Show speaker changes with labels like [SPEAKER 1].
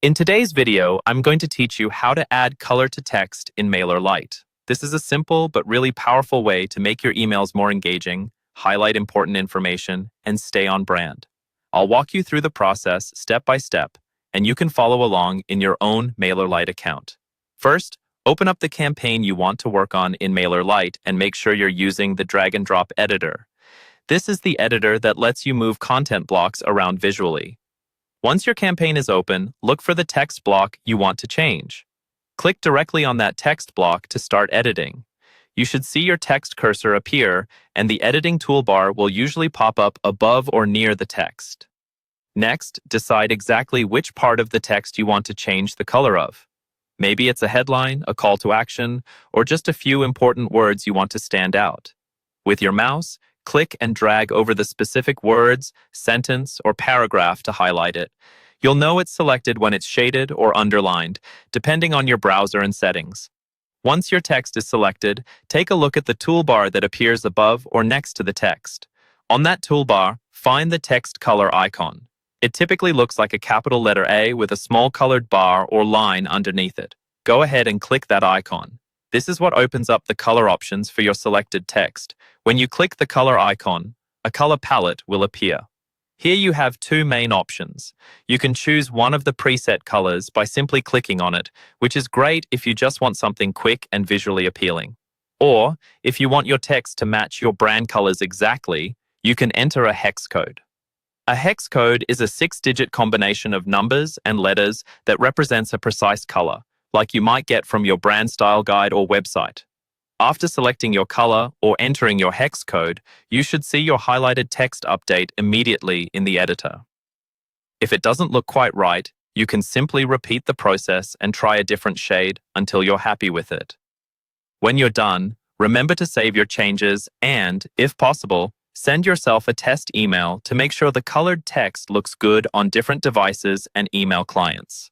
[SPEAKER 1] In today's video, I'm going to teach you how to add color to text in Mailerlite. This is a simple but really powerful way to make your emails more engaging, highlight important information, and stay on brand. I'll walk you through the process step by step, and you can follow along in your own Mailerlite account. First, open up the campaign you want to work on in Mailerlite and make sure you're using the drag and drop editor. This is the editor that lets you move content blocks around visually. Once your campaign is open, look for the text block you want to change. Click directly on that text block to start editing. You should see your text cursor appear, and the editing toolbar will usually pop up above or near the text. Next, decide exactly which part of the text you want to change the color of. Maybe it's a headline, a call to action, or just a few important words you want to stand out. With your mouse, click and drag over the specific words, sentence, or paragraph to highlight it. You'll know it's selected when it's shaded or underlined, depending on your browser and settings. Once your text is selected, take a look at the toolbar that appears above or next to the text. On that toolbar, find the text color icon. It typically looks like a capital letter A with a small colored bar or line underneath it. Go ahead and click that icon. This is what opens up the color options for your selected text. When you click the color icon, a color palette will appear. Here you have two main options. You can choose one of the preset colors by simply clicking on it, which is great if you just want something quick and visually appealing. Or, if you want your text to match your brand colors exactly, you can enter a hex code. A hex code is a 6-digit combination of numbers and letters that represents a precise color, like you might get from your brand style guide or website. After selecting your color or entering your hex code, you should see your highlighted text update immediately in the editor. If it doesn't look quite right, you can simply repeat the process and try a different shade until you're happy with it. When you're done, remember to save your changes and, if possible, send yourself a test email to make sure the colored text looks good on different devices and email clients.